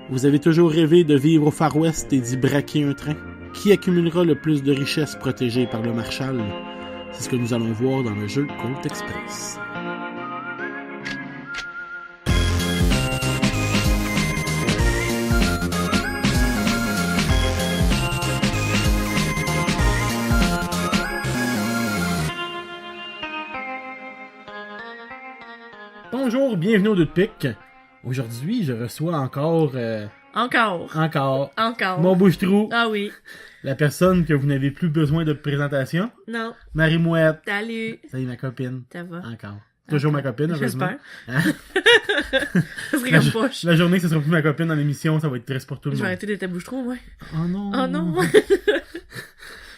Vous avez toujours rêvé de vivre au Far West et d'y braquer un train? Qui accumulera le plus de richesses protégées par le Marshall? C'est ce que nous allons voir dans le jeu Colt Express. Bonjour, bienvenue au Deux de Pique. Aujourd'hui, je reçois encore mon bouche-trou. Ah oui. La personne que vous n'avez plus besoin de présentation. Non. Marie-Mouette. Salut. Salut ma copine. Ça va? Encore. Toujours ma copine, heureusement. J'espère. Ça serait comme poche. La journée que ce sera plus ma copine dans l'émission, ça va être triste pour tout le Je vais monde. arrêter d'être ta bouche-trou, ouais. Oh non. Oh non.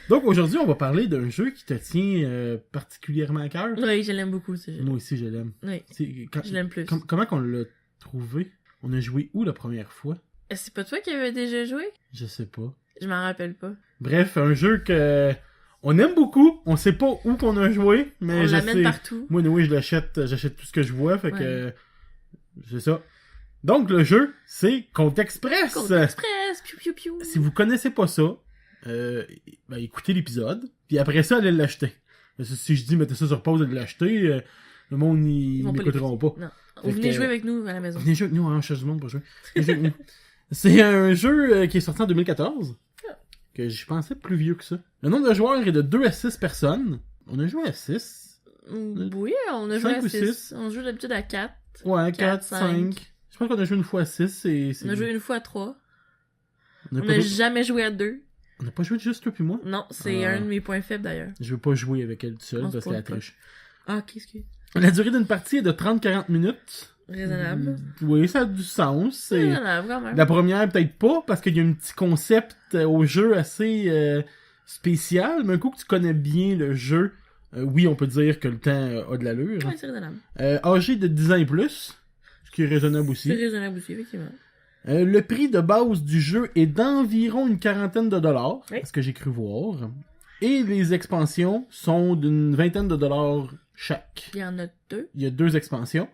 Donc aujourd'hui, on va parler d'un jeu qui te tient particulièrement à cœur. Oui, je l'aime beaucoup, ce jeu. Moi aussi, je l'aime. Oui, je l'aime plus. Comment qu'on l'a trouvé? On a joué où la première fois? C'est pas toi qui avais déjà joué? Je sais pas. Je m'en rappelle pas. Bref, un jeu que on aime beaucoup. On sait pas où qu'on a joué, mais On je l'amène sais. partout. Moi, oui, j'achète tout ce que je vois, fait que Ouais. c'est ça. Donc le jeu, c'est Colt Express. Colt Express, piou piou piou. Si vous connaissez pas ça, écoutez l'épisode, puis après ça, allez l'acheter. Parce que si je dis mettez ça sur pause et de l'acheter, le monde ils vont pas m'écouteront pas. Non. Fait Vous venez que- jouer avec nous à la maison. Venez jouer avec nous, on cherche du monde pour jouer. Venez jouer avec nous. C'est un jeu qui est sorti en 2014, que je pensais plus vieux que ça. Le nombre de joueurs est de 2 à 6 personnes. On a joué à 6. Oui, on a joué 5 à ou 6. 6. On joue d'habitude à 4. Ouais, 4, 5. 5. Je pense qu'on a joué une fois à 6. On a joué une fois à 3. On On n'a n'a jamais joué à 2. pas joué juste toi puis moi. Non, c'est Ah. un de mes points faibles d'ailleurs. Je veux pas jouer avec elle toute seule On parce se qu'elle pose pas. triche. Ah, qu'est-ce que... La durée d'une partie est de 30-40 minutes. Raisonnable. Oui, ça a du sens. C'est... Raisonnable quand même. La première, peut-être pas, parce qu'il y a un petit concept au jeu assez spécial, mais un coup que tu connais bien le jeu, oui, on peut dire que le temps a de l'allure. Ouais, c'est raisonnable. Âgé de 10 ans et plus, ce qui est raisonnable aussi. C'est raisonnable aussi, effectivement. Le prix de base du jeu est d'environ une quarantaine de dollars, Oui. ce que j'ai cru voir. Et les expansions sont d'une vingtaine de dollars chaque. Il y en a 2. Il y a 2 expansions.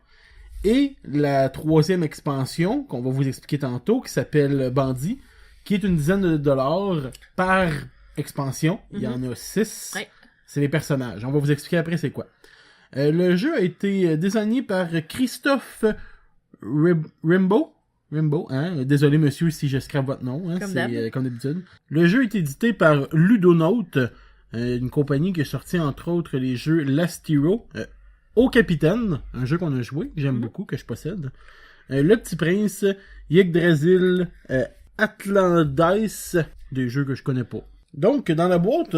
Et la troisième expansion, qu'on va vous expliquer tantôt, qui s'appelle Bandit, qui est une dizaine de dollars par expansion. Il y en a 6. Ouais. C'est les personnages. On va vous expliquer après c'est quoi. Le jeu a été désigné par Christophe Rimbaud. Rimbaud, hein? Désolé monsieur si je scrape votre nom, hein? Comme C'est d'hab. comme d'habitude. Le jeu est édité par Ludonaut, une compagnie qui a sorti entre autres les jeux Last Hero, Au Capitaine, un jeu qu'on a joué, que j'aime beaucoup, que je possède. Le Petit Prince, Yggdrasil, Atlantis, des jeux que je connais pas. Donc, dans la boîte,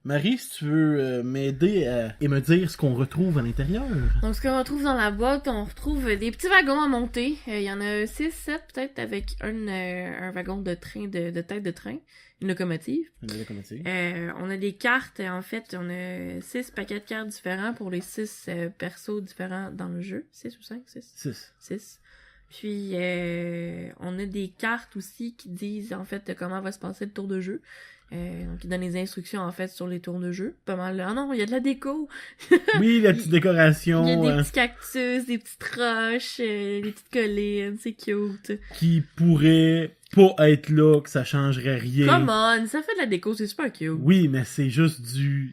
Marie, si tu veux m'aider et me dire ce qu'on retrouve à l'intérieur. Donc, ce qu'on retrouve dans la boîte, on retrouve des petits wagons à monter. Il y en a 6, 7 peut-être, avec un wagon de train, de tête de train, une locomotive. On a des cartes, en fait, on a 6 paquets de cartes différents pour les 6 persos différents dans le jeu. 6 ou 5? 6? 6. Puis, on a des cartes aussi qui disent, en fait, comment va se passer le tour de jeu. Donc, ils donnent les instructions, en fait, sur les tours de jeu. Pas mal. Ah non, il y a de la déco! Oui, la petite décoration. Il y a des petits cactus, des petites roches, des petites collines, c'est cute. Qui pourrait pas être là, que ça changerait rien. Come on, ça fait de la déco, c'est super cute. Oui, mais c'est juste du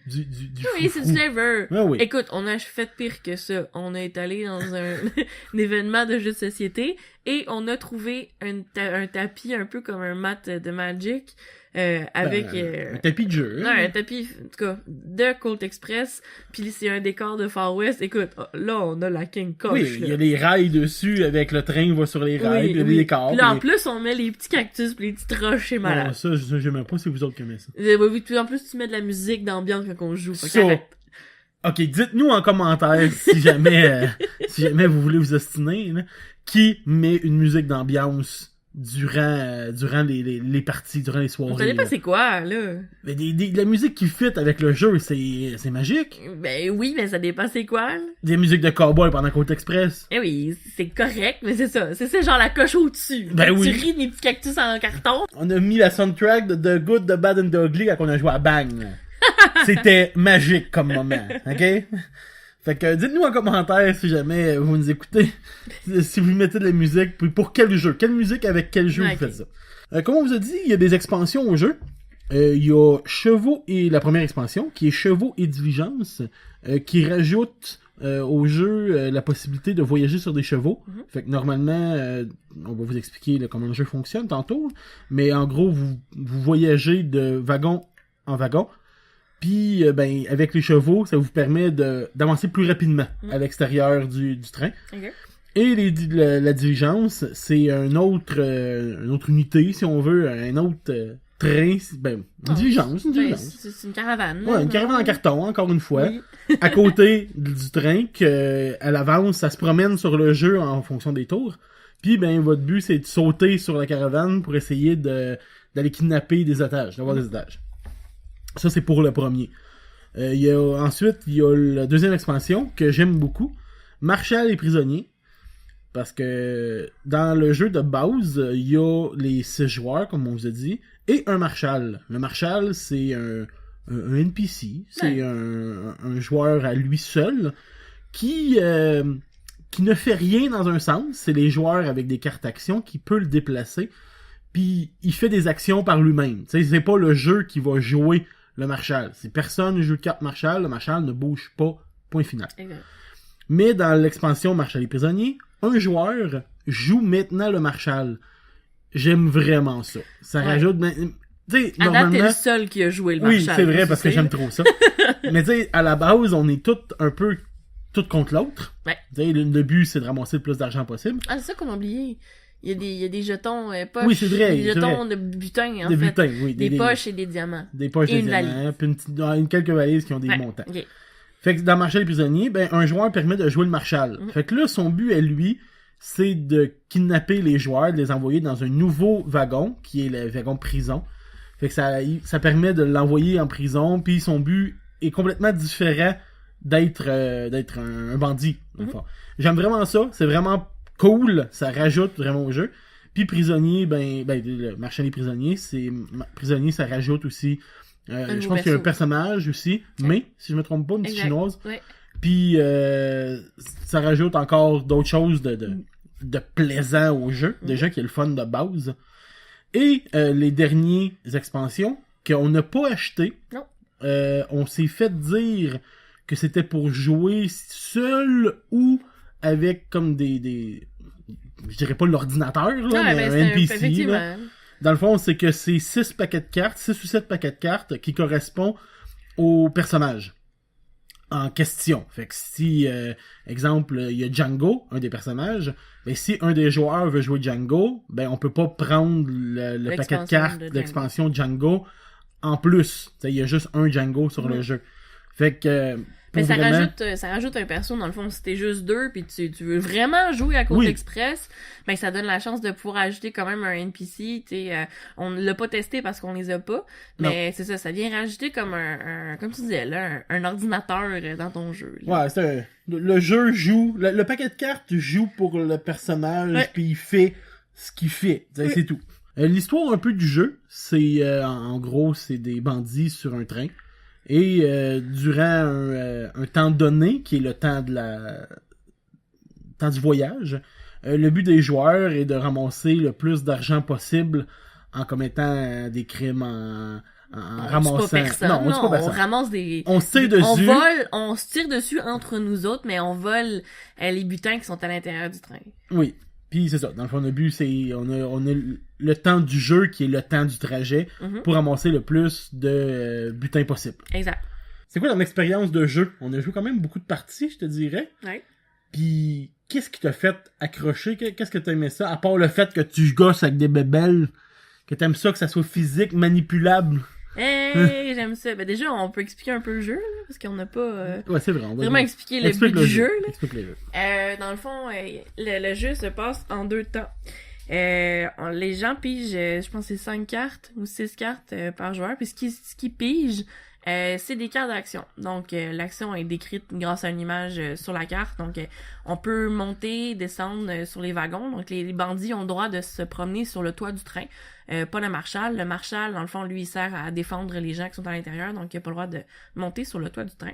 Oui, c'est du flavor. Ah oui. Écoute, on a fait pire que ça. On est allé dans un événement de jeux de société et on a trouvé un tapis un peu comme un mat de Magic avec... un tapis de jeu. Non, un tapis, en tout cas, de Colt Express, puis c'est un décor de Far West. Écoute, là, on a la King Coach. Oui, il y a des rails dessus, avec le train va sur les rails, il y a des décors. Puis là, en mais- plus, on met les petits cactus pis les petites roches, c'est malade. Non, ça, j'aime pas, c'est vous autres qui aimez ça. Oui, puis en plus, tu mets de la musique d'ambiance quand on joue. Fait Ça. qu'arrête. Ok, dites-nous en commentaire si jamais, si jamais vous voulez vous ostiner, là, qui met une musique d'ambiance durant les parties, durant les On soirées. connaît pas là. c'est quoi, là. Mais de la musique qui fit avec le jeu, c'est magique. Ben oui, mais ça dépend c'est quoi, là. Des musiques de cowboy pendant Colt Express. Eh oui, c'est correct, mais c'est ça. C'est ça, genre la coche au-dessus. Ben Tu oui. ris de mes petits cactus en carton. On a mis la soundtrack de The Good, The Bad and The Ugly quand on a joué à Bang. C'était magique comme moment, ok? Fait que dites-nous en commentaire si jamais vous nous écoutez, si vous mettez de la musique, puis pour quel jeu, quelle musique avec quel jeu vous faites ça. Comme on vous a dit, il y a des expansions au jeu. Il y a Chevaux et la première expansion, qui est Chevaux et Diligence, qui rajoute au jeu la possibilité de voyager sur des chevaux. Fait que normalement, on va vous expliquer là, comment le jeu fonctionne tantôt, mais en gros, vous voyagez de wagon en wagon. Puis, ben, avec les chevaux, ça vous permet d'avancer plus rapidement à l'extérieur du train. Okay. Et la diligence, c'est une autre unité, si on veut, un autre train. Ben, une diligence. C'est une caravane. Ouais, une caravane en carton, encore une fois, à côté du train, à l'avance, ça se promène sur le jeu en fonction des tours. Puis, ben, votre but, c'est de sauter sur la caravane pour essayer d'aller kidnapper des otages, d'avoir des otages. Ça, c'est pour le premier. Ensuite, il y a la deuxième expansion que j'aime beaucoup. Marshal et prisonnier. Parce que dans le jeu de base, il y a les 6 joueurs, comme on vous a dit, et un marshal. Le marshal, c'est un NPC. C'est un joueur à lui seul qui ne fait rien dans un sens. C'est les joueurs avec des cartes actions qui peuvent le déplacer. Puis il fait des actions par lui-même. T'sais, c'est pas le jeu qui va jouer le marshal. Si personne joue de carte marshal, le marshal ne bouge pas. Point final. Exact. Mais dans l'expansion Marshal et prisonnier, un joueur joue maintenant le marshal. J'aime vraiment ça. Ça rajoute... Normalement, t'es le seul qui a joué le marshal. Oui, c'est vrai, parce que j'aime trop ça. Mais tu sais, à la base, on est tous un peu tout contre l'autre. Ouais. Le but, c'est de ramasser le plus d'argent possible. Ah, c'est ça qu'on a oublié. Il y a des jetons poches. Oui, c'est vrai. Des jetons de butin, en fait. Butin, oui. Des poches et des diamants. Des poches et des diamants. Puis quelques valises qui ont des montants. Okay. Fait que dans Marshal et prisonnier, ben, un joueur permet de jouer le marshal. Fait que là, son but à lui, c'est de kidnapper les joueurs, de les envoyer dans un nouveau wagon, qui est le wagon prison. Fait que ça permet de l'envoyer en prison, puis son but est complètement différent d'être un bandit. J'aime vraiment ça, c'est vraiment cool, ça rajoute vraiment au jeu. Puis prisonnier, le marshal et prisonnier, prisonnier, ça rajoute aussi, je pense qu'il y a un personnage aussi, mais, si je me trompe pas, une petite chinoise. Ouais. Puis ça rajoute encore d'autres choses de plaisant au jeu, déjà qui est le fun de base. Et les dernières expansions qu'on n'a pas achetées, on s'est fait dire que c'était pour jouer seul ou avec comme des je dirais pas l'ordinateur, là, mais un NPC. Là. Dans le fond, c'est que c'est 6 ou 7 paquets de cartes qui correspondent au personnage en question. Fait que si, exemple, il y a Django, un des personnages, ben si un des joueurs veut jouer Django, ben on peut pas prendre le paquet de cartes de l'expansion Django en plus. Il y a juste un Django sur le jeu. Fait que... Mais ça rajoute un perso, dans le fond, si t'es juste 2 pis tu veux vraiment jouer à Côte Express, ben ça donne la chance de pouvoir ajouter quand même un NPC, on ne l'a pas testé parce qu'on les a pas, mais c'est ça vient rajouter comme un comme tu disais là, un ordinateur dans ton jeu. Là. Ouais, le jeu joue, le paquet de cartes joue pour le personnage puis il fait ce qu'il fait, c'est tout. L'histoire un peu du jeu, c'est en gros, c'est des bandits sur un train. Et durant un temps donné, qui est le temps temps du voyage, le but des joueurs est de ramasser le plus d'argent possible en commettant des crimes en ramassant... Non, on ramasse des... On se tire dessus. On se tire dessus entre nous autres, mais on vole les butins qui sont à l'intérieur du train. Oui. Puis c'est ça, dans le fond, le but, c'est on a le temps du jeu qui est le temps du trajet pour ramasser le plus de butin possible. Exact. C'est quoi ton expérience de jeu? On a joué quand même beaucoup de parties, je te dirais. Ouais. Puis qu'est-ce qui t'a fait accrocher? Qu'est-ce que t'as aimé ça? À part le fait que tu gosses avec des bébelles, que t'aimes ça, que ça soit physique, manipulable. Hey, j'aime ça. Ben déjà, on peut expliquer un peu le jeu, là, parce qu'on n'a pas ouais, c'est vrai, on va vraiment expliqué le but du jeu. Là. Explique le jeu. Dans le fond, le jeu se passe en 2 temps. Les gens pigent, je pense que c'est 5 cartes ou 6 cartes par joueur. Puis ce qui pige, C'est des cartes d'action. Donc, l'action est décrite grâce à une image sur la carte. Donc, on peut monter, descendre sur les wagons. Donc, les bandits ont le droit de se promener sur le toit du train. Pas le marshal. Le marshal, dans le fond, lui, il sert à défendre les gens qui sont à l'intérieur. Donc, il n'a pas le droit de monter sur le toit du train.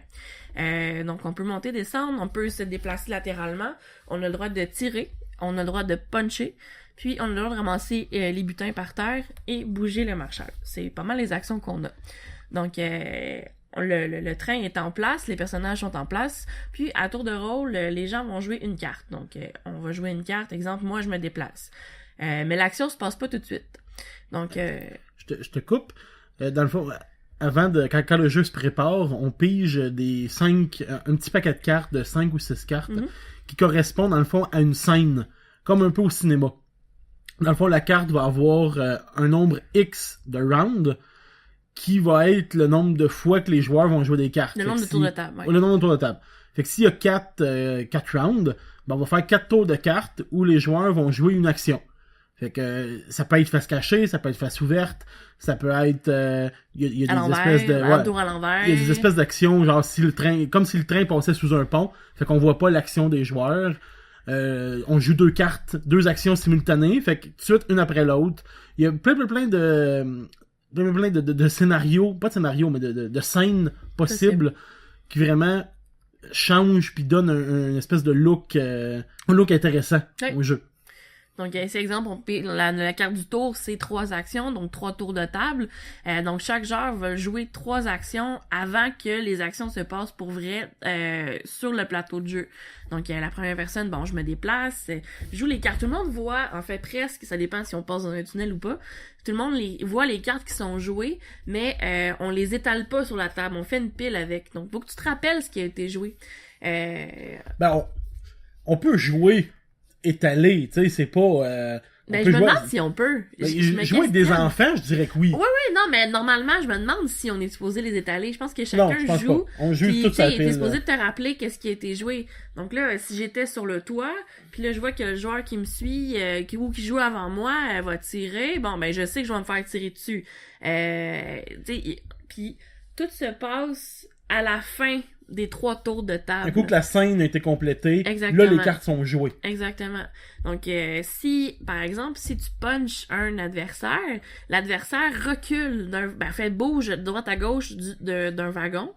Donc, on peut monter, descendre. On peut se déplacer latéralement. On a le droit de tirer. On a le droit de puncher. Puis, on a le droit de ramasser les butins par terre et bouger le marshal. C'est pas mal les actions qu'on a. Donc, le train est en place, les personnages sont en place, puis à tour de rôle, les gens vont jouer une carte. Donc, on va jouer une carte, exemple, moi, je me déplace. Mais l'action se passe pas tout de suite. Donc... Je te coupe. Dans le fond, avant quand le jeu se prépare, on pige un petit paquet de cartes, de 5 ou 6 cartes, qui correspondent, dans le fond, à une scène, comme un peu au cinéma. Dans le fond, la carte va avoir un nombre X de rounds, qui va être le nombre de fois que les joueurs vont jouer des cartes. Le nombre de tours de table, ouais. Le nombre de tours de table. Fait que s'il y a 4 rounds, ben on va faire 4 tours de cartes où les joueurs vont jouer une action. Fait que ça peut être face cachée, ça peut être face ouverte, ça peut être... Il y a des espèces de... un tour à l'envers. Il y a des espèces d'actions, genre comme si le train passait sous un pont. Fait qu'on voit pas l'action des joueurs. On joue 2 cartes, 2 actions simultanées. Fait que tout de suite, une après l'autre. Il y a plein de scénarios, pas de scénarios, mais de scènes possibles qui vraiment changent puis donnent un espèce de look, un look intéressant au jeu. Donc, ici, exemple, la carte du tour, c'est 3 actions, donc 3 tours de table. Donc, chaque joueur va jouer 3 actions avant que les actions se passent pour vrai sur le plateau de jeu. Donc, la première personne, bon, je me déplace, je joue les cartes. Tout le monde voit, en fait, presque, ça dépend si on passe dans un tunnel ou pas, tout le monde voit les cartes qui sont jouées, mais on les étale pas sur la table, on fait une pile avec. Donc, faut que tu te rappelles ce qui a été joué. On peut jouer étalé, tu sais, c'est pas... Ben, je me demande si on peut. Jouer avec des enfants, je dirais que oui. Oui, non, mais normalement, je me demande si on est supposé les étaler. Je pense que chacun joue. Pas. On joue toute sa pile. T'es supposé de te rappeler qu'est-ce qui a été joué. Donc là, si j'étais sur le toit, puis là, je vois que le joueur qui me suit, qui joue avant moi, va tirer, bon, ben, je sais que je vais me faire tirer dessus. Puis tout se passe à la fin des 3 tours de table. Un coup que la scène a été complétée, exactement. Là, les cartes sont jouées. Exactement. Donc, par exemple, si tu punches un adversaire, l'adversaire recule fait bouge de droite à gauche d'un wagon.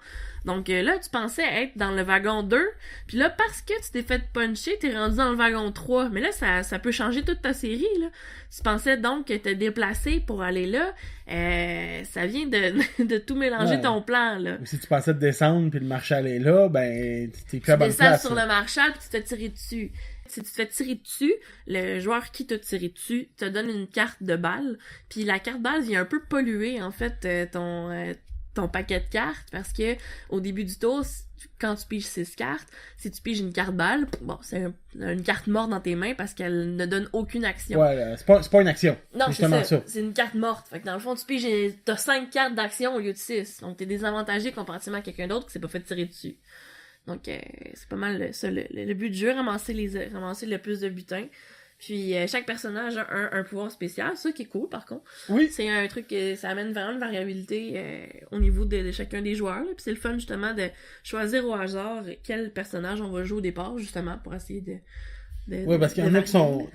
Donc là, tu pensais être dans le wagon 2, puis là, parce que tu t'es fait puncher, t'es rendu dans le wagon 3. Mais là, ça peut changer toute ta série, là. Tu pensais donc que t'es déplacé pour aller là, ça vient de tout mélanger ton plan, là. Si tu pensais te descendre, puis le marshal est là, ben, t'es plus à bonne place. Tu descends sur le marshal, puis tu te tires dessus. Si tu te fais tirer dessus, le joueur qui t'a tiré dessus te donne une carte de balle, puis la carte balle vient un peu polluer, en fait, ton paquet de cartes, parce que au début du tour, quand tu piges 6 cartes, si tu piges une carte balle, bon, c'est une carte morte dans tes mains parce qu'elle ne donne aucune action. Ouais, c'est pas une action. Non, c'est ça. C'est une carte morte. Fait que dans le fond, tu piges, t'as 5 cartes d'action au lieu de 6. Donc t'es désavantagé comparativement à quelqu'un d'autre qui s'est pas fait tirer dessus. Donc c'est pas mal ça, le but du jeu, ramasser le plus de butins. Puis chaque personnage a un pouvoir spécial, ça qui est cool par contre. Oui. C'est un truc, ça amène vraiment une variabilité au niveau de chacun des joueurs. Là. Puis c'est le fun justement de choisir au hasard quel personnage on va jouer au départ, justement, pour essayer de oui, parce qu'il y en a qui sont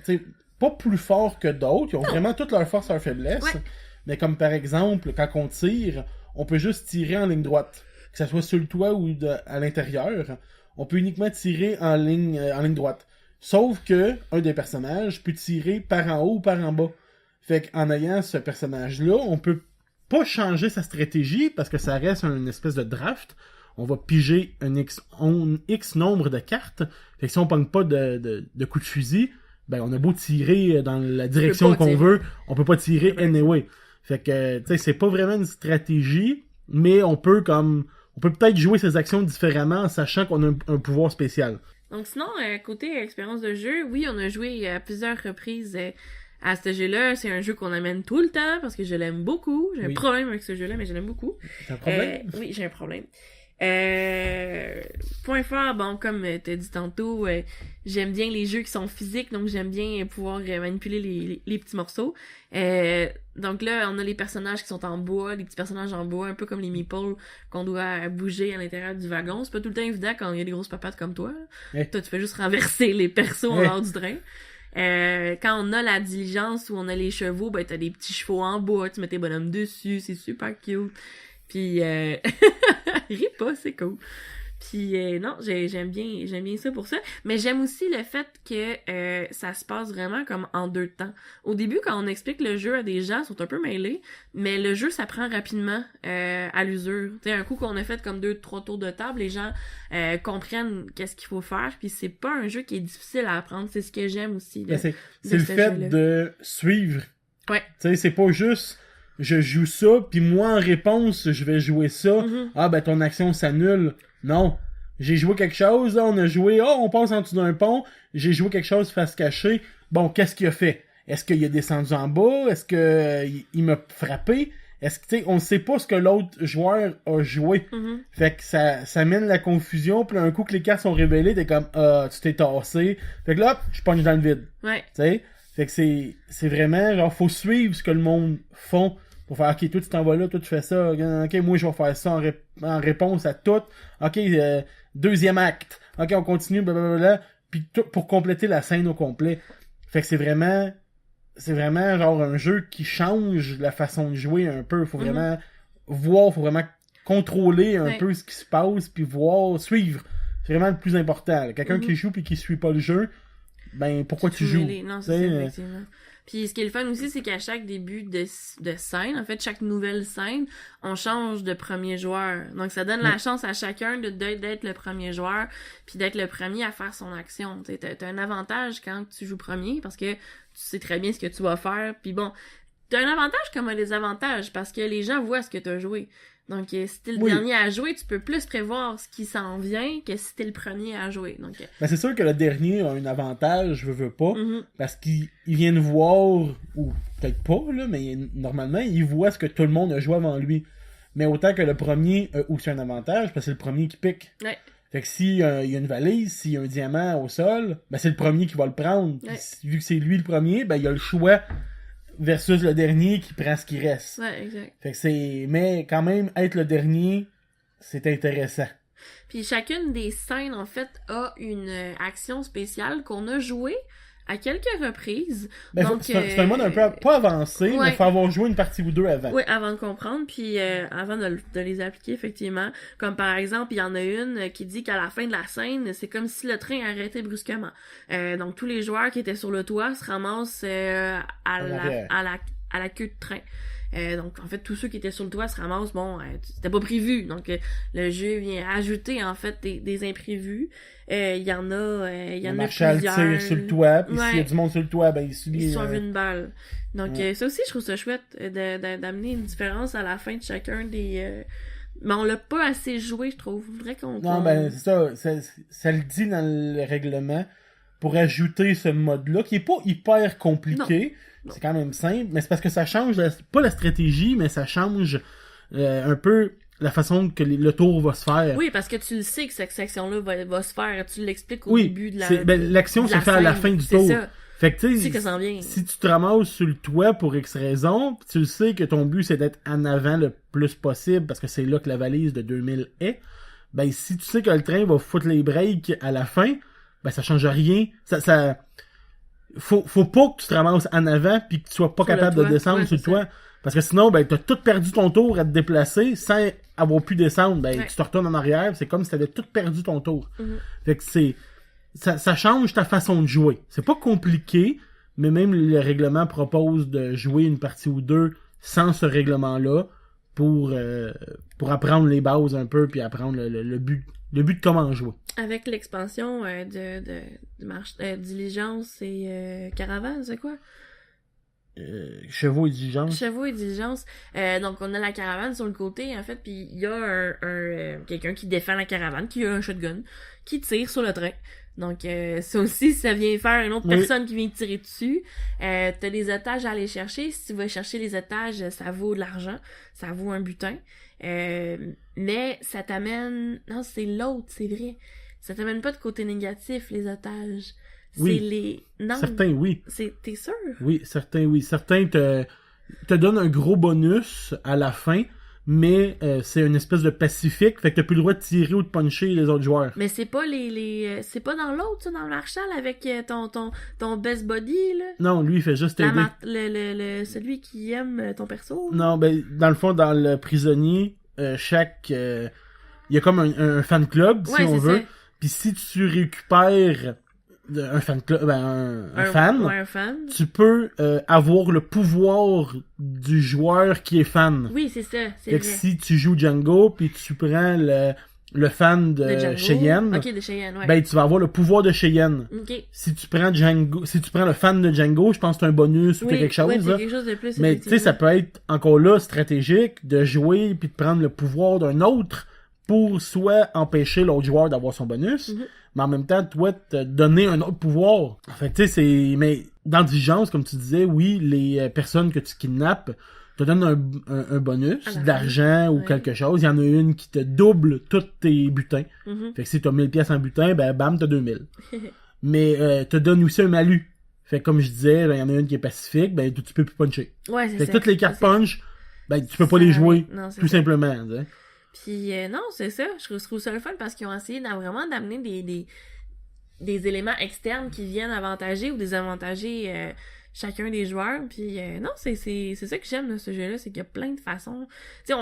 pas plus forts que d'autres, ils ont vraiment toutes leurs forces et leurs faiblesses. Ouais. Mais comme par exemple, quand on tire, on peut juste tirer en ligne droite. Que ça soit sur le toit ou à l'intérieur, on peut uniquement tirer en ligne droite. Sauf que un des personnages peut tirer par en haut ou par en bas. Fait qu'en ayant ce personnage-là, on peut pas changer sa stratégie parce que ça reste une espèce de draft. On va piger un X nombre de cartes. Fait que si on pogne pas de coup de fusil, ben on a beau tirer dans la direction qu'on veut, on peut pas tirer anyway. Fait que tu sais, c'est pas vraiment une stratégie, mais on peut peut-être jouer ses actions différemment en sachant qu'on a un pouvoir spécial. Donc sinon, côté expérience de jeu, oui, on a joué à plusieurs reprises à ce jeu-là. C'est un jeu qu'on amène tout le temps parce que je l'aime beaucoup. J'ai un problème avec ce jeu-là, mais je l'aime beaucoup. T'as un problème? Oui, j'ai un problème. Point fort, bon, comme t'as dit tantôt, j'aime bien les jeux qui sont physiques, donc j'aime bien pouvoir manipuler les petits morceaux. Donc là, on a les personnages qui sont en bois, les petits personnages en bois, un peu comme les meeples qu'on doit bouger à l'intérieur du wagon. C'est pas tout le temps évident quand il y a des grosses papates comme toi. Toi, tu fais juste renverser les persos en dehors du train. Quand on a la diligence où on a les chevaux, ben t'as des petits chevaux en bois, tu mets tes bonhommes dessus, c'est super cute. Puis ris pas, c'est cool. Puis non, j'aime bien ça pour ça, mais j'aime aussi le fait que ça se passe vraiment comme en 2 temps. Au début, quand on explique le jeu à des gens, ils sont un peu mêlés, mais le jeu s'apprend rapidement à l'usure. Tu sais, un coup qu'on a fait comme 2-3 tours de table, les gens comprennent qu'est-ce qu'il faut faire, puis c'est pas un jeu qui est difficile à apprendre, c'est ce que j'aime aussi. C'est le fait de suivre. Ouais. Tu sais, c'est pas juste je joue ça, puis moi en réponse, je vais jouer ça. Mm-hmm. Ah ben ton action s'annule. Non. J'ai joué quelque chose, là, on a joué, on passe en dessous d'un pont, j'ai joué quelque chose face cachée. Bon, qu'est-ce qu'il a fait? Est-ce qu'il a descendu en bas? Est-ce que il m'a frappé? Est-ce que, tu sais, on sait pas ce que l'autre joueur a joué. Mm-hmm. Fait que ça mène la confusion, puis un coup que les cartes sont révélées, t'es comme, tu t'es tassé. Fait que là, hop, je pogne dans le vide. Ouais. Tu sais? Fait que c'est vraiment, genre, faut suivre ce que le monde font. Pour faire, ok, toi tu t'en vas là, toi tu fais ça, ok, moi je vais faire ça en réponse à tout, ok, deuxième acte, ok, on continue, blablabla, puis pour compléter la scène au complet. Fait que c'est vraiment genre un jeu qui change la façon de jouer un peu, faut vraiment voir, faut vraiment contrôler un peu ce qui se passe, puis voir, suivre. C'est vraiment le plus important. Quelqu'un qui joue puis qui suit pas le jeu, ben pourquoi tu joues? Non, c'est ça, effectivement. Puis ce qui est le fun aussi, c'est qu'à chaque début de scène, en fait, chaque nouvelle scène, on change de premier joueur. Donc ça donne la chance à chacun d'être le premier joueur, puis d'être le premier à faire son action. T'as un avantage quand tu joues premier, parce que tu sais très bien ce que tu vas faire. Puis bon, t'as un avantage comme un désavantage, parce que les gens voient ce que t'as joué. Donc, si t'es le dernier à jouer, tu peux plus prévoir ce qui s'en vient que si t'es le premier à jouer. Donc, ben, c'est sûr que le dernier a un avantage, je veux pas, parce qu'ils viennent voir, ou peut-être pas, là, mais normalement, ils voient ce que tout le monde a joué avant lui. Mais autant que le premier a aussi un avantage, parce que c'est le premier qui pique. Ouais. Fait que s'il y a une valise, s'il y a un diamant au sol, ben c'est le premier qui va le prendre. Ouais. Vu que c'est lui le premier, ben il a le choix versus le dernier qui prend ce qui reste. Ouais, exact. Fait que mais quand même, être le dernier, c'est intéressant. Puis chacune des scènes, en fait, a une action spéciale qu'on a jouée à quelques reprises. Ben, donc, c'est un mode un peu pas avancé, mais il faut avoir joué une partie ou deux avant. Oui, avant de comprendre, puis avant de les appliquer, effectivement. Comme par exemple, il y en a une qui dit qu'à la fin de la scène, c'est comme si le train arrêtait brusquement. Donc tous les joueurs qui étaient sur le toit se ramassent à la queue de train. Donc en fait tous ceux qui étaient sur le toit se ramassent, c'était pas prévu, donc le jeu vient ajouter en fait des imprévus. Il y en a Marshall plusieurs. tire sur le toit, puis s'il y a du monde sur le toit, ben il subit. Ils sauve une balle. Donc ça aussi je trouve ça chouette d'amener une différence à la fin de chacun des mais on l'a pas assez joué, je trouve. Faudrait qu'on... Non, ben c'est ça le dit dans le règlement pour ajouter ce mode-là qui est pas hyper compliqué. Non. C'est quand même simple, mais c'est parce que ça change, pas la stratégie, mais ça change un peu la façon que le tour va se faire. Oui, parce que tu le sais que cette section-là va se faire, tu l'expliques au début de la l'action se fait à la fin du tour. Ça. Fait que tu sais, si tu te ramasses sur le toit pour X raison, pis tu le sais que ton but c'est d'être en avant le plus possible parce que c'est là que la valise de 2000 est, ben si tu sais que le train va foutre les breaks à la fin, ben ça change rien. Faut pas que tu te ramasses en avant pis que tu sois pas capable de descendre sur le toit. Parce que sinon, ben, t'as tout perdu ton tour à te déplacer sans avoir pu descendre. Ben, tu te retournes en arrière, c'est comme si t'avais tout perdu ton tour. Fait que ça change ta façon de jouer. C'est pas compliqué, mais même le règlement propose de jouer une partie ou deux sans ce règlement-là pour apprendre les bases un peu puis apprendre le but de comment jouer. Avec l'expansion de Diligence et Caravane, c'est quoi? Chevaux et diligence. Chevaux et diligence. Donc, on a la caravane sur le côté, en fait, puis il y a quelqu'un qui défend la caravane, qui a un shotgun, qui tire sur le train. Donc, ça aussi, ça vient faire une autre personne qui vient tirer dessus. T'as des étages à aller chercher. Si tu vas chercher les étages, ça vaut de l'argent. Ça vaut un butin. Mais ça t'amène... Non, c'est l'autre, c'est vrai. Ça t'amène pas de côté négatif, les étages. Oui. C'est les... Non. Certains, oui. T'es sûr? Oui, certains, oui. Certains te donnent un gros bonus à la fin, mais c'est une espèce de pacifique, fait que t'as plus le droit de tirer ou de puncher les autres joueurs. Mais c'est pas c'est pas dans l'autre, ça, dans le Marshall, avec ton best body, là? Non, lui, il fait juste aider. Celui qui aime ton perso? Non, ben, dans le fond, dans le prisonnier, il y a comme un fan club, si on veut. Puis si tu récupères un fan club, un fan, tu peux avoir le pouvoir du joueur qui est fan. Oui, c'est ça, c'est vrai. Si tu joues Django, puis tu prends le fan de Cheyenne, de Cheyenne, ouais. Ben tu vas avoir le pouvoir de Cheyenne. Okay. Si tu prends le fan de Django, je pense que c'est un bonus ou quelque chose. Oui, c'est quelque chose de plus. Mais tu sais, ça peut être encore là stratégique de jouer puis de prendre le pouvoir d'un autre pour soit empêcher l'autre joueur d'avoir son bonus, mais en même temps, toi, te donner un autre pouvoir. Fait que tu sais, mais dans Diligence, comme tu disais, oui, les personnes que tu kidnappes te donnent un bonus, d'argent ou quelque chose. Il y en a une qui te double tous tes butins. Fait que si t'as 1000 pièces en butin, ben bam, t'as 2000. Mais te donne aussi un malus. Fait que comme je disais, il y en a une qui est pacifique, ben tu peux plus puncher. Ouais, c'est fait que toutes les cartes punch, ben tu peux pas les jouer, tout simplement. T'sais. Puis non, c'est ça. Je trouve ça le fun parce qu'ils ont essayé vraiment d'amener des éléments externes qui viennent avantager ou désavantager chacun des joueurs. Puis non, c'est ça que j'aime de ce jeu-là, c'est qu'il y a plein de façons. Tu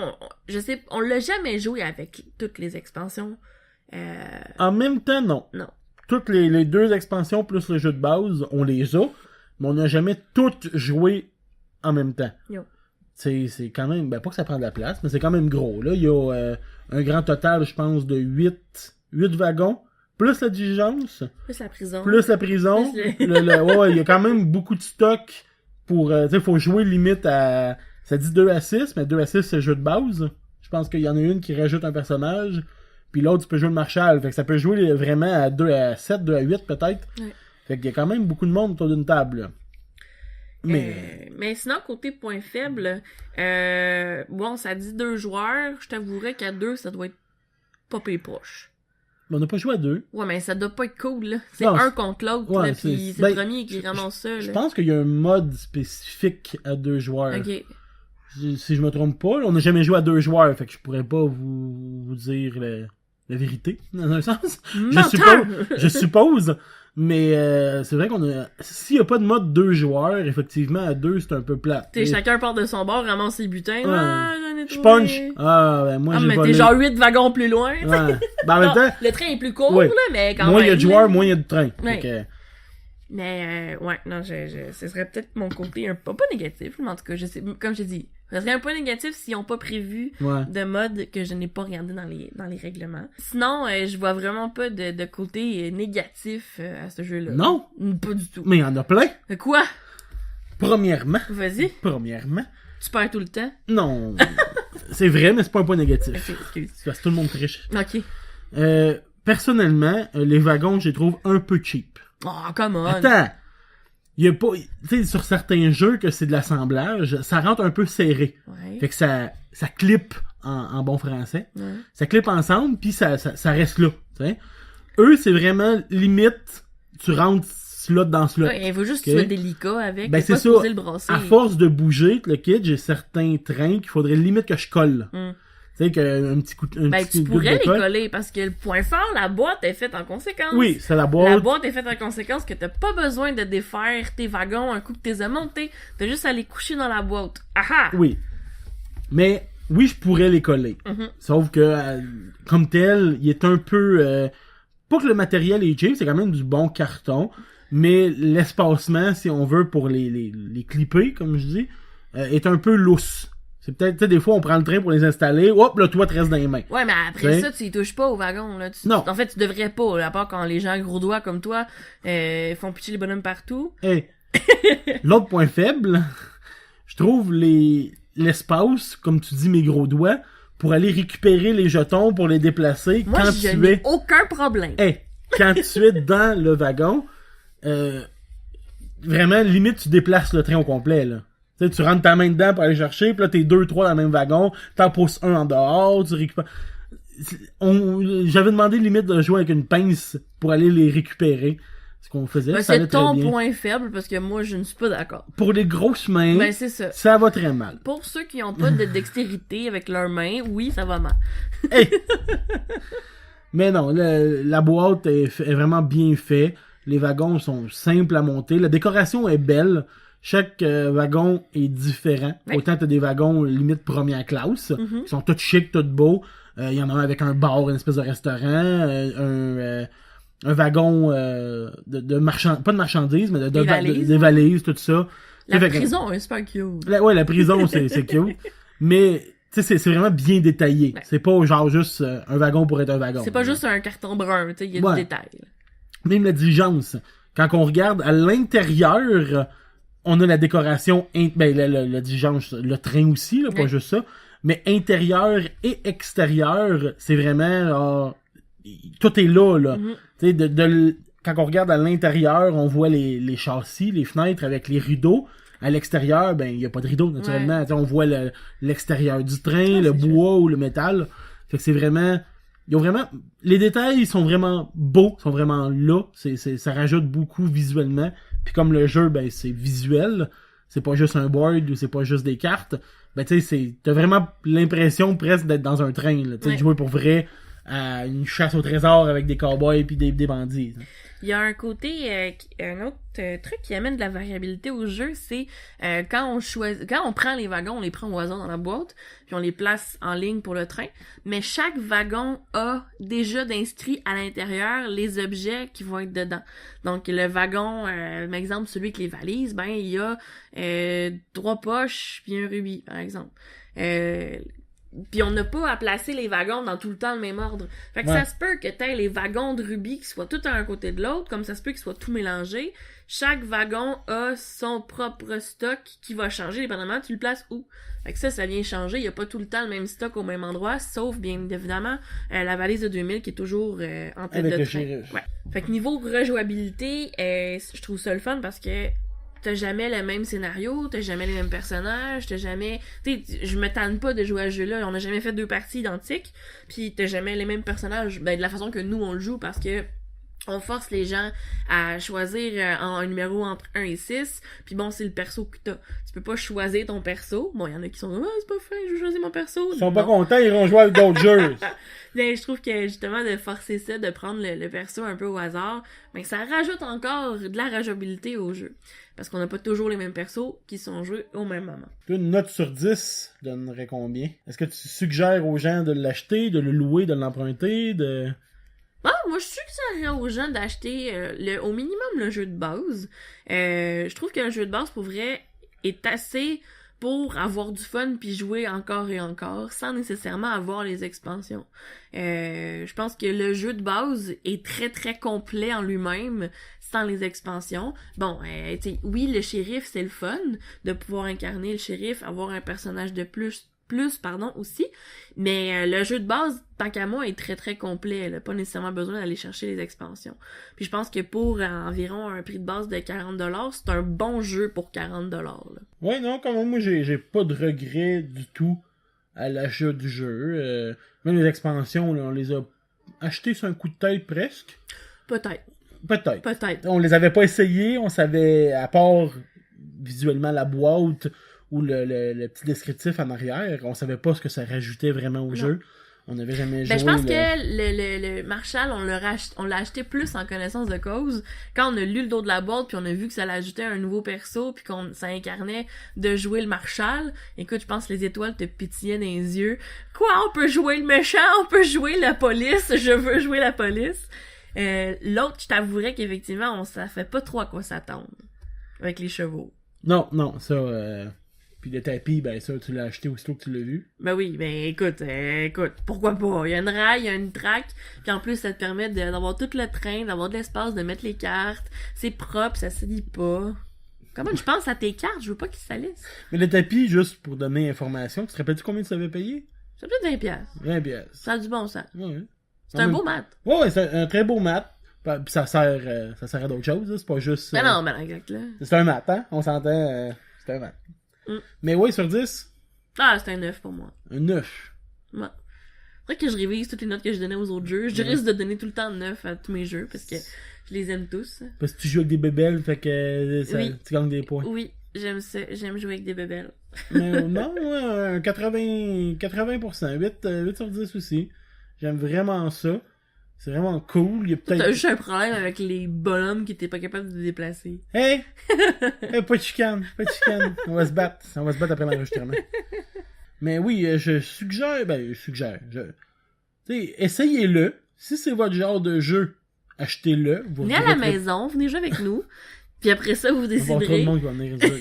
sais, on l'a jamais joué avec toutes les expansions. En même temps, non. Non. Toutes les 2 expansions plus le jeu de base, on les a, mais on n'a jamais toutes joué en même temps. Yo. C'est quand même, ben pas que ça prend de la place, mais c'est quand même gros. Là, il y a un grand total, je pense, de 8 wagons, plus la diligence. Plus la prison. Ouais, il y a quand même beaucoup de stock pour, tu sais, faut jouer limite à, ça dit 2 à 6, mais 2 à 6 c'est le jeu de base. Je pense qu'il y en a une qui rajoute un personnage, puis l'autre tu peux jouer le Marshall. Fait que ça peut jouer vraiment à 2 à 7, 2 à 8 peut-être. Ouais. Fait qu'il y a quand même beaucoup de monde autour d'une table, là. Mais sinon, côté point faible, bon, ça dit 2 joueurs. Je t'avouerais qu'à 2, ça doit être pas pire proche. Mais on n'a pas joué à 2. Ouais, mais ça doit pas être cool, là. C'est un contre l'autre, là, pis c'est le premier qui ramasse ça, là. Je pense qu'il y a un mode spécifique à 2 joueurs. Ok. Si je me trompe pas, on n'a jamais joué à 2 joueurs, fait que je pourrais pas vous dire la vérité, dans un sens. Je suppose. Mais c'est vrai qu'on a... S'il y a pas de mode 2 joueurs, effectivement, à 2, c'est un peu plate. Chacun part de son bord, ramasse ses butins. Ouais. J'en ai je punch. Moi, j'ai mais volé. t'es genre 8 wagons plus loin. Ouais. Ben, en même temps... Le train est plus court, là, mais quand moins même... il y a de joueurs, moins il y a de trains. Ouais. Mais, ouais, non, ce serait peut-être mon côté pas négatif, mais en tout cas, je sais, comme j'ai dit, ce serait un point négatif s'ils n'ont pas prévu de mode que je n'ai pas regardé dans les règlements. Sinon, je vois vraiment pas de côté négatif à ce jeu-là. Non? Pas du tout. Mais il y en a plein. Quoi? Premièrement. Vas-y. Tu perds tout le temps? Non. C'est vrai, mais c'est pas un point négatif. Ok, excuse. C'est parce que tout le monde triche. Ok. Personnellement, les wagons, je les trouve un peu cheap. Oh, come on. Attends. Il y a pas, tu sais, sur certains jeux que c'est de l'assemblage, ça rentre un peu serré. Ouais. Fait que ça clip en bon français. Ouais. Ça clip ensemble, puis ça reste là, tu sais. Eux, c'est vraiment limite, tu rentres slot dans slot. Ouais, il faut juste que tu sois délicat avec. Ben, c'est ça. Le brasser. À force de bouger, le kit, j'ai certains trains qu'il faudrait limite que je colle. Tu sais, qu'un petit coup de tu pourrais les coller, parce que le point fort, la boîte est faite en conséquence. Oui, c'est la boîte. La boîte est faite en conséquence que t'as pas besoin de défaire tes wagons un coup que t'es montés. T'as juste à les coucher dans la boîte. Aha! Oui. Mais, oui, je pourrais les coller. Sauf que, comme tel, il est un peu... pas que le matériel est cheap, c'est quand même du bon carton, mais l'espacement, si on veut, pour les clipper, comme je dis, est un peu lousse. C'est peut-être, tu sais, des fois, on prend le train pour les installer, hop, le toit te reste dans les mains. Ouais, mais après ça, tu y touches pas au wagon, là. Non. En fait, tu devrais pas, à part quand les gens gros doigts comme toi, font pitcher les bonhommes partout. Hey. L'autre point faible, je trouve l'espace, comme tu dis, mes gros doigts, pour aller récupérer les jetons, pour les déplacer. Moi, quand je tu n'ai es... aucun problème. Hey. quand tu es dans le wagon, vraiment, limite, tu déplaces le train au complet, là. Tu sais, tu rentres ta main dedans pour aller chercher, puis là, t'es 2-3 dans le même wagon, t'en pousses un en dehors, tu récupères... J'avais demandé limite de jouer avec une pince pour aller les récupérer. Ce qu'on faisait, ben, ça allait c'est ton très bien. point faible, parce que moi, je ne suis pas d'accord. Pour les grosses mains, ben, c'est ça. Ça va très mal. Pour ceux qui n'ont pas de dextérité avec leurs mains, oui, ça va mal. Hey! Mais non, la boîte est vraiment bien faite. Les wagons sont simples à monter. La décoration est belle. Chaque wagon est différent. Oui. Autant t'as des wagons limite première classe, qui sont tous chics, tous beaux. Il y en a un avec un bar, une espèce de restaurant, un wagon de marchandises, pas de marchandises, mais des valises, tout ça. La prison est super cute. Ouais, la prison, c'est cute. Mais, tu sais, c'est vraiment bien détaillé. Ouais. C'est pas genre juste un wagon pour être un wagon. C'est pas juste un carton brun, tu sais, il y a du détail. Même la diligence. Quand on regarde à l'intérieur, on a la décoration, la diligence, le train aussi, là, pas juste ça. Mais intérieur et extérieur, c'est vraiment... tout est là, là. Tu sais, quand on regarde à l'intérieur, on voit les châssis, les fenêtres avec les rideaux. À l'extérieur, ben, il y a pas de rideau, naturellement. Ouais. On voit l'extérieur du train, le bois ou le métal. Fait que c'est vraiment... les détails sont vraiment beaux, sont vraiment là. Ça rajoute beaucoup visuellement. Puis comme le jeu, ben, c'est visuel. C'est pas juste un board ou c'est pas juste des cartes. Ben, tu sais, t'as vraiment l'impression presque d'être dans un train, là. Tu sais, de jouer pour vrai à une chasse au trésor avec des cowboys puis des bandits. Là. Il y a un côté, un autre truc qui amène de la variabilité au jeu, c'est quand on prend les wagons, on les prend au hasard dans la boîte, puis on les place en ligne pour le train, mais chaque wagon a déjà d'inscrits à l'intérieur les objets qui vont être dedans. Donc le wagon, par exemple celui avec les valises, ben il y a 3 poches puis un rubis, par exemple. Puis on n'a pas à placer les wagons dans tout le temps le même ordre. Fait que ça se peut que t'aies les wagons de rubis qui soient tout à un côté de l'autre, comme ça se peut qu'ils soient tout mélangés. Chaque wagon a son propre stock qui va changer, dépendamment tu le places où. Fait que ça vient changer. Il n'y a pas tout le temps le même stock au même endroit, sauf bien évidemment la valise de 2000 qui est toujours en tête de train. Ouais. Fait que niveau rejouabilité, je trouve ça le fun parce que t'as jamais le même scénario, t'as jamais les mêmes personnages, t'as jamais... Tu sais, je me tanne pas de jouer à ce jeu-là, on a jamais fait 2 parties identiques, pis t'as jamais les mêmes personnages, ben de la façon que nous on le joue, parce que on force les gens à choisir un numéro entre 1 et 6, puis bon, c'est le perso que t'as. Tu peux pas choisir ton perso. Bon, il y en a qui sont « Ah, c'est pas fin, je veux choisir mon perso. » Ils sont pas contents, ils vont jouer avec d'autres jeux. Mais je trouve que justement, de forcer ça, de prendre le perso un peu au hasard, ben ça rajoute encore de la rejouabilité au jeu. Parce qu'on n'a pas toujours les mêmes persos qui sont joués au même moment. Une note sur 10 donnerait combien? Est-ce que tu suggères aux gens de l'acheter, de le louer, de l'emprunter, de... Ah, moi, je suggérerais aux gens d'acheter au minimum le jeu de base. Je trouve que le jeu de base, pour vrai, est assez pour avoir du fun puis jouer encore et encore, sans nécessairement avoir les expansions. Je pense que le jeu de base est très très complet en lui-même, sans les expansions. Bon, oui, le shérif, c'est le fun de pouvoir incarner le shérif, avoir un personnage de plus aussi, mais le jeu de base, tant qu'à moi, est très très complet. Elle a pas nécessairement besoin d'aller chercher les expansions. Puis je pense que pour environ un prix de base de 40$, c'est un bon jeu pour 40$. Là. Ouais, non, quand même, moi, j'ai pas de regret du tout à l'achat du jeu. Même les expansions, là, on les a achetées sur un coup de tête presque. Peut-être. On les avait pas essayées, on savait, à part visuellement la boîte ou le petit descriptif en arrière, on savait pas ce que ça rajoutait vraiment au jeu. On n'avait jamais joué. Je pense que le Marshall, on l'a acheté plus en connaissance de cause. Quand on a lu le dos de la boîte, puis on a vu que ça l'ajoutait un nouveau perso, puis ça incarnait de jouer le Marshall. Écoute, je pense que les étoiles te pétillaient dans les yeux. Quoi, on peut jouer le méchant, on peut jouer la police, je veux jouer la police. L'autre, je t'avouerais qu'effectivement, ça fait pas trop à quoi s'attendre avec les chevaux. Non, ça... Puis le tapis, ben ça, tu l'as acheté aussitôt que tu l'as vu. Ben oui, ben écoute, pourquoi pas? Il y a une rail, il y a une traque, puis en plus, ça te permet d'avoir tout le train, d'avoir de l'espace, de mettre les cartes. C'est propre, ça se lit pas. Comment je pense à tes cartes? Je veux pas qu'ils salissent. Mais le tapis, juste pour donner information, tu te rappelles-tu combien tu avais payé? C'est peut-être 20$. 20$. Ça a du bon sens. Ouais. C'est un beau mat. Ouais, c'est un très beau mat. Ça sert à d'autres choses, là. C'est pas juste... Ben non, exact, là. C'est un mat, hein? On s'entend, c'est un mat. Mais oui, sur 10? Ah, c'est un 9 pour moi. Un 9? Ouais. C'est vrai que je révise toutes les notes que je donnais aux autres jeux. Je risque de donner tout le temps 9 à tous mes jeux, parce que je les aime tous. Parce que tu joues avec des bébelles, fait que tu gagnes des points. Oui, j'aime ça. J'aime jouer avec des bébelles. Non, 80%. 8 sur 10 aussi. J'aime vraiment ça. C'est vraiment cool. Il y a peut-être... T'as juste un problème avec les bonhommes qui étaient pas capables de se déplacer. Hey, pas de chicane. On va se battre après l'enregistrement. Mais oui, je suggère... Tu sais, essayez-le. Si c'est votre genre de jeu, achetez-le. Venez à la maison, venez jouer avec nous. Puis après ça, vous déciderez. Tout le monde qui va venir jouer.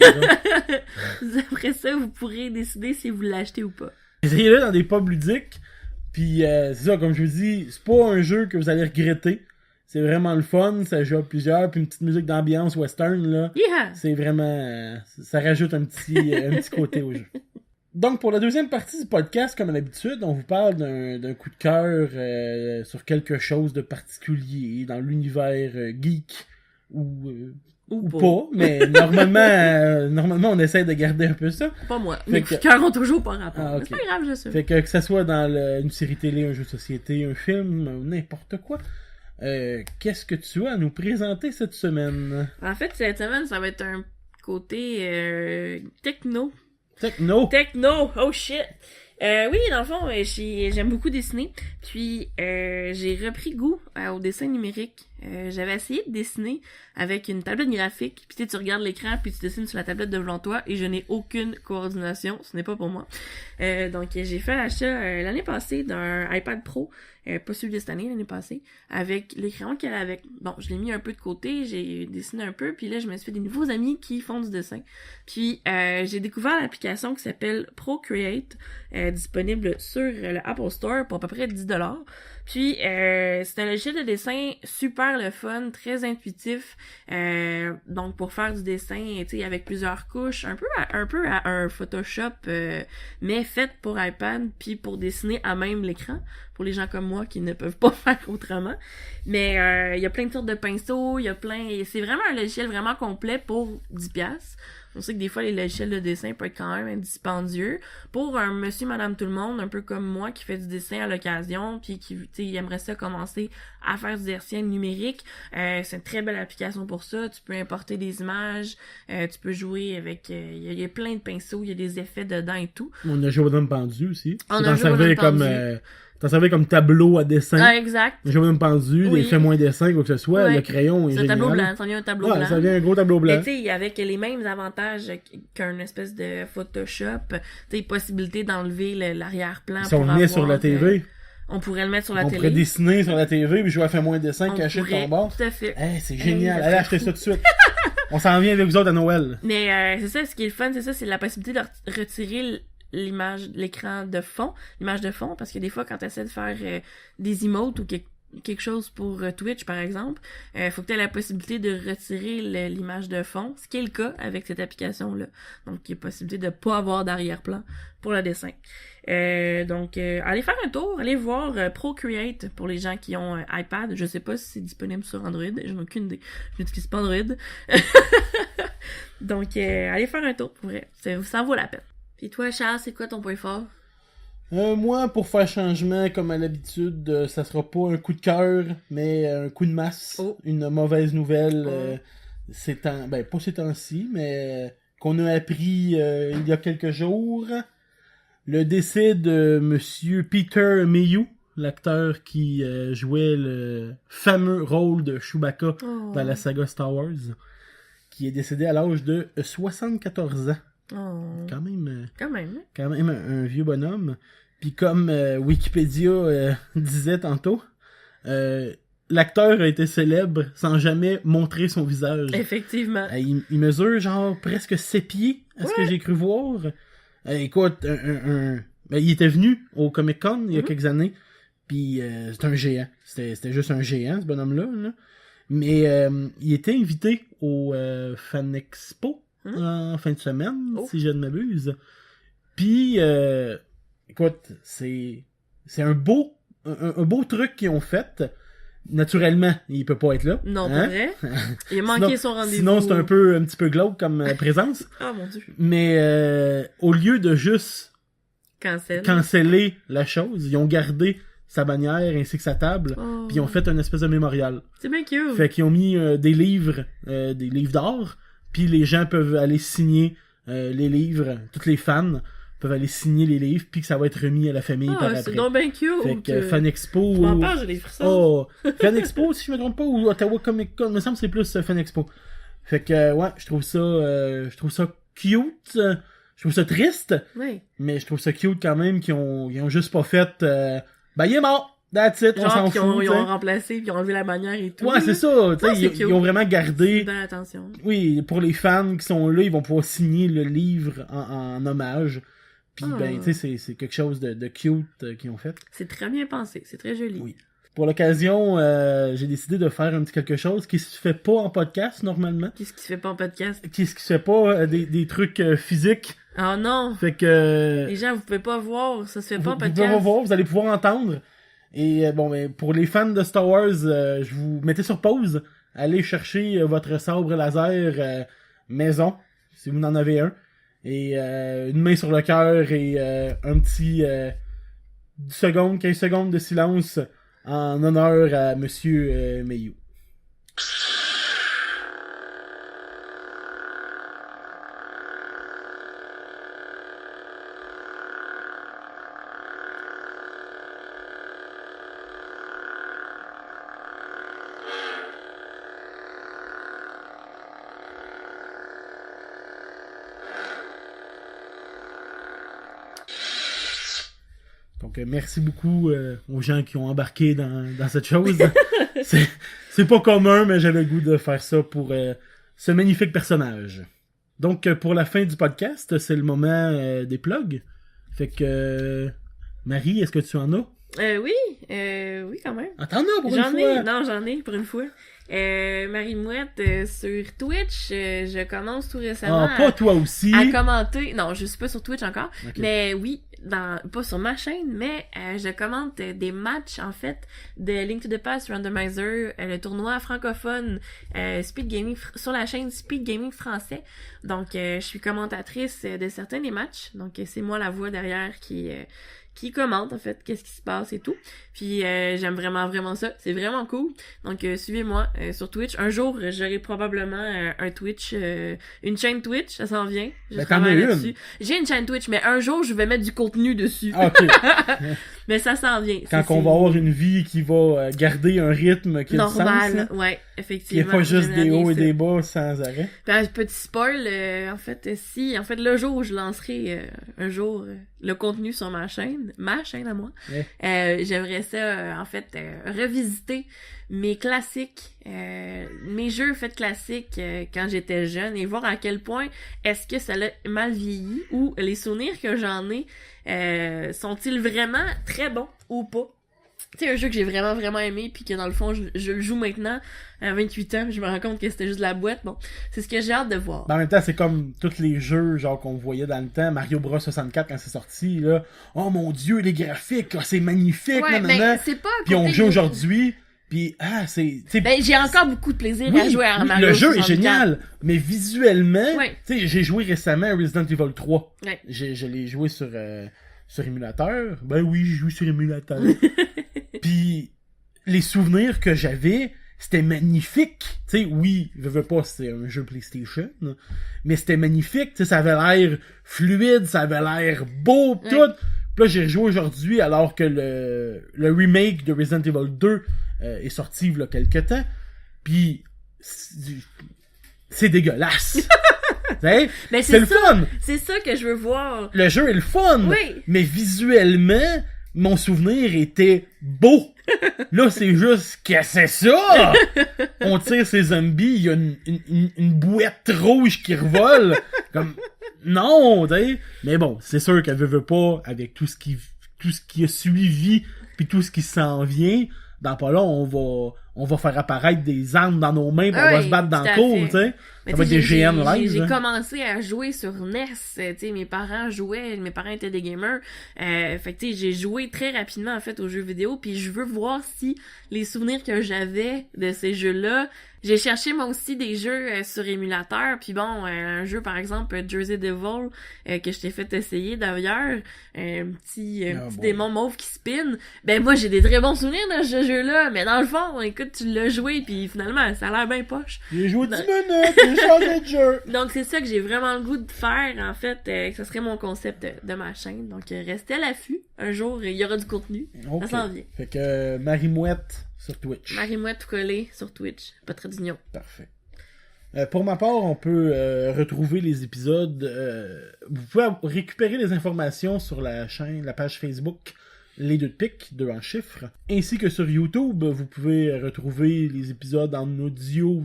Après ça, vous pourrez décider si vous l'achetez ou pas. Essayez-le dans des pubs ludiques. Puis c'est ça, comme je vous dis, c'est pas un jeu que vous allez regretter. C'est vraiment le fun, ça joue à plusieurs, puis une petite musique d'ambiance western, là. Yeah! C'est vraiment... ça rajoute un petit côté au jeu. Donc, pour la deuxième partie du podcast, comme à l'habitude, on vous parle d'un coup de cœur sur quelque chose de particulier dans l'univers geek ou pas, mais normalement on essaie de garder un peu ça. Pas moi. Mes coups de cœur ont toujours pas rapport. Ah, okay. C'est pas grave, je sais. Fait que ça soit dans une série télé, un jeu de société, un film, n'importe quoi. Qu'est-ce que tu as à nous présenter cette semaine? En fait, cette semaine, ça va être un côté techno. Techno? Oh shit! Oui, dans le fond, j'aime beaucoup dessiner. Puis, j'ai repris goût au dessin numérique. J'avais essayé de dessiner avec une tablette graphique. Puis tu regardes l'écran, puis tu dessines sur la tablette devant toi. Et je n'ai aucune coordination. Ce n'est pas pour moi. Donc, j'ai fait l'achat l'année passée d'un iPad Pro. Pas celui de cette année, l'année passée. Avec l'écran qu'elle a avec. Bon, je l'ai mis un peu de côté. J'ai dessiné un peu. Puis là, je me suis fait des nouveaux amis qui font du dessin. Puis, j'ai découvert l'application qui s'appelle Procreate. Disponible sur le Apple Store pour à peu près 10$. Puis, c'est un logiciel de dessin super le fun, très intuitif. Donc, pour faire du dessin, tu sais, avec plusieurs couches, un peu à un Photoshop, mais fait pour iPad, puis pour dessiner à même l'écran, pour les gens comme moi qui ne peuvent pas faire autrement. Mais il y a plein de sortes de pinceaux, c'est vraiment un logiciel vraiment complet pour 10$. On sait que des fois, les logiciels de dessin peuvent être quand même dispendieux. Pour un monsieur, madame, tout le monde, un peu comme moi, qui fait du dessin à l'occasion, puis qui, tu sais, aimerait ça commencer à faire du dessin numérique, c'est une très belle application pour ça. Tu peux importer des images, tu peux jouer avec... Il y a plein de pinceaux, il y a des effets dedans et tout. On a joué au bonhomme pendu aussi. On a joué au bonhomme pendu. T'en servais comme tableau à dessin. Ah, exact. J'ai même pendu, oui. des faits moins dessins, quoi que ce soit. Le crayon est génial. C'est un tableau blanc, ça vient un tableau blanc. Ça vient un gros tableau blanc. Mais tu sais, avec les mêmes avantages qu'un espèce de Photoshop, tu sais, possibilité d'enlever l'arrière-plan. Si on le met sur la TV. On pourrait le mettre sur la télé. On pourrait dessiner sur la TV, puis jouer à fait moins de dessin, caché de ton bord. Tout à fait. Hey, c'est génial. Allez acheter ça tout de suite. On s'en vient avec vous autres à Noël. Mais c'est ça, ce qui est le fun, c'est la possibilité de retirer l'écran de fond, l'image de fond, parce que des fois, quand tu essaies de faire des emotes ou quelque chose pour Twitch, par exemple, faut que tu aies la possibilité de retirer l'image de fond, ce qui est le cas avec cette application-là. Donc, il y a possibilité de pas avoir d'arrière-plan pour le dessin. Donc, allez faire un tour, allez voir Procreate pour les gens qui ont iPad. Je sais pas si c'est disponible sur Android, j'en ai aucune idée. Je n'utilise pas Android. Donc, allez faire un tour, pour vrai. Ça vaut la peine. Puis toi, Charles, c'est quoi ton point fort? Moi, pour faire changement, comme à l'habitude, ça sera pas un coup de cœur, mais un coup de masse. Oh. Une mauvaise nouvelle, pas ces temps-ci, mais qu'on a appris il y a quelques jours. Le décès de Monsieur Peter Mayhew, l'acteur qui jouait le fameux rôle de Chewbacca dans la saga Star Wars, qui est décédé à l'âge de 74 ans. Quand même un vieux bonhomme. Puis comme Wikipédia disait tantôt, l'acteur a été célèbre sans jamais montrer son visage. Effectivement. Il mesure genre presque 7 pieds, à ce que j'ai cru voir. Écoute, il était venu au Comic-Con il y a quelques années, puis c'est un géant. C'était juste un géant, ce bonhomme-là. Là. Mais il était invité au Fan Expo en fin de semaine, si je ne m'abuse. Puis, écoute, c'est un beau truc qu'ils ont fait. naturellement, il peut pas être là. Non, pas vrai. Il a manqué son rendez-vous. Sinon, c'est un petit peu glauque comme présence. Oh mon Dieu. Mais au lieu de juste canceller la chose, ils ont gardé sa bannière ainsi que sa table, puis ils ont fait une espèce de mémorial. C'est bien cute. Fait qu'ils ont mis des livres d'or, puis les gens peuvent aller signer les livres, tous les fans peuvent aller signer les livres, puis que ça va être remis à la famille par après. C'est donc bien cute. Fait que Fan Expo... Je m'en parle, j'ai les frissons. Fan Expo, si je me trompe pas, ou Ottawa Comic Con, me semble que c'est plus Fan Expo. Fait que, ouais, je trouve ça cute, je trouve ça triste, mais je trouve ça cute quand même qu'ils ont juste pas fait... il est mort! That's it, on s'en fout. Ils ont remplacé, puis ils ont enlevé la bannière et tout. Ouais, c'est ça. Ils ont vraiment gardé... Belle attention. Oui, pour les fans qui sont là, ils vont pouvoir signer le livre en hommage. Puis, c'est quelque chose de cute qu'ils ont fait. C'est très bien pensé, c'est très joli. Oui. Pour l'occasion, j'ai décidé de faire un petit quelque chose qui se fait pas en podcast, normalement. Qu'est-ce qui se fait pas en podcast? Qu'est-ce qui se fait pas, des trucs physiques. Oh non! Fait que... Les gens, vous pouvez pas voir, ça se fait pas en podcast. Vous pouvez pas voir, vous allez pouvoir entendre. Et pour les fans de Star Wars, je vous mettais sur pause. Allez chercher votre sabre laser maison, si vous en avez un. Et une main sur le cœur et un petit 15 secondes de silence en honneur à Monsieur Mayhew. Donc, merci beaucoup aux gens qui ont embarqué dans cette chose. c'est pas commun, mais j'avais le goût de faire ça pour ce magnifique personnage. Donc, pour la fin du podcast, c'est le moment des plugs. Fait que, Marie, est-ce que tu en as? Oui, quand même. Ah, t'en as pour une fois? J'en ai pour une fois. Marie Mouette sur Twitch, je commence tout récemment. Pas toi aussi. À commenter. Non, je suis pas sur Twitch encore. Okay. Mais oui, pas sur ma chaîne, mais je commente des matchs, en fait, de Link to the Past Randomizer, le tournoi francophone Speed Gaming sur la chaîne Speed Gaming français. Donc, je suis commentatrice de certains des matchs. Donc, c'est moi la voix derrière qui commente, en fait, qu'est-ce qui se passe et tout. Puis, j'aime vraiment ça. C'est vraiment cool. Donc, suivez-moi sur Twitch. Un jour, j'aurai probablement un Twitch, une chaîne Twitch, ça s'en vient. Je travaille là-dessus. J'ai une chaîne Twitch, mais un jour, je vais mettre du contenu dessus. OK. Mais ça s'en vient. Quand on va avoir une vie qui va garder un rythme qui a du sens. Normal, ouais, effectivement. Il n'y a pas juste des hauts et des bas sans arrêt. Puis, un petit spoil, en fait, le jour où je lancerai un jour le contenu sur ma chaîne à moi, j'aimerais ça, en fait, revisiter mes classiques, mes jeux faits classiques quand j'étais jeune et voir à quel point est-ce que ça a mal vieilli ou les souvenirs que j'en ai sont-ils vraiment très bons ou pas. Tu sais, un jeu que j'ai vraiment aimé puis que dans le fond je le joue maintenant à 28 ans, je me rends compte que c'était juste de la boîte. Bon, c'est ce que j'ai hâte de voir. En même temps, c'est comme tous les jeux genre qu'on voyait dans le temps, Mario Bros 64 quand c'est sorti là. Oh mon dieu, les graphiques, c'est magnifique, c'est pas puis on joue aujourd'hui. Puis j'ai encore beaucoup de plaisir à jouer à Mario. Le jeu est génial, mais visuellement, tu sais, j'ai joué récemment à Resident Evil 3. Ouais. Je l'ai joué sur émulateur. Ben oui, j'ai joué sur émulateur. Puis les souvenirs que j'avais, c'était magnifique. Tu sais, oui, je veux pas, c'est un jeu PlayStation, mais c'était magnifique. Tu sais, ça avait l'air fluide, ça avait l'air beau, tout. Puis là, j'ai rejoué aujourd'hui alors que le remake de Resident Evil 2 est sorti il y a quelques temps. Puis c'est dégueulasse. Mais c'est le fun. C'est ça que je veux voir. Le jeu est le fun. Oui. Mais visuellement, mon souvenir était beau. Là, c'est juste que c'est ça. On tire ces zombies, il y a une bouette rouge qui revole. Comme non, tu sais. Mais bon, c'est sûr qu'elle veut pas avec tout ce qui a suivi puis tout ce qui s'en vient. Dans pas là, on on va faire apparaître des armes dans nos mains, pis on va se battre dans le cours, tu sais. Ça va être des GN live. J'ai commencé à jouer sur NES, tu sais, mes parents étaient des gamers, fait que tu sais, j'ai joué très rapidement en fait aux jeux vidéo, puis je veux voir si les souvenirs que j'avais de ces jeux-là. J'ai cherché moi aussi des jeux sur émulateur, puis bon, un jeu par exemple Jersey Devil que je t'ai fait essayer d'ailleurs, un petit démon mauve qui spin. Ben moi j'ai des très bons souvenirs de ce jeu-là, mais dans le fond, écoute, tu l'as joué puis finalement ça a l'air bien poche. J'ai joué 10 minutes, j'ai changé de jeu. Donc c'est ça que j'ai vraiment le goût de faire en fait, que ce serait mon concept de ma chaîne. Donc restez à l'affût, un jour il y aura du contenu. Okay. Ça s'en vient. Fait que Marie-Mouette sur Twitch. Marie-Mouette tout collé sur Twitch. Pas très d'union. Parfait. Pour ma part, on peut retrouver les épisodes. Vous pouvez récupérer les informations sur la page Facebook Les Deux de Pique, 2 en chiffres. Ainsi que sur YouTube, vous pouvez retrouver les épisodes en audio.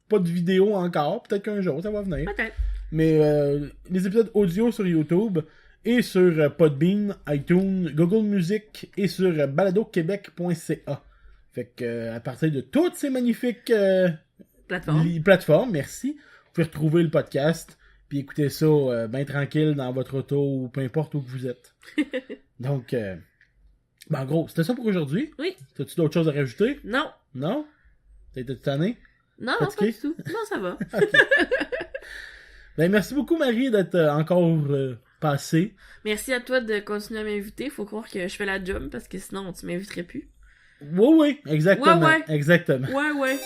Pas de vidéo encore. Peut-être qu'un jour, ça va venir. Peut-être. Mais les épisodes audio sur YouTube et sur Podbean, iTunes, Google Music et sur baladoquebec.ca. Fait que à partir de toutes ces magnifiques plateformes, merci, vous pouvez retrouver le podcast puis écouter ça bien tranquille dans votre auto ou peu importe où vous êtes. Donc, en gros, c'était ça pour aujourd'hui. Oui. T'as-tu d'autres choses à rajouter? Non. Non? T'as été tanné? Non, pas du tout. Non, ça va. Okay. Ben, merci beaucoup, Marie, d'être encore passée. Merci à toi de continuer à m'inviter. Faut croire que je fais la job parce que sinon, tu m'inviterais plus. Oui, exactement. Ouais. Exactement. Ouais.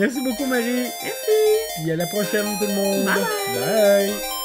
Merci beaucoup, Marie. Merci. Puis à la prochaine, tout le monde. Bye. Bye.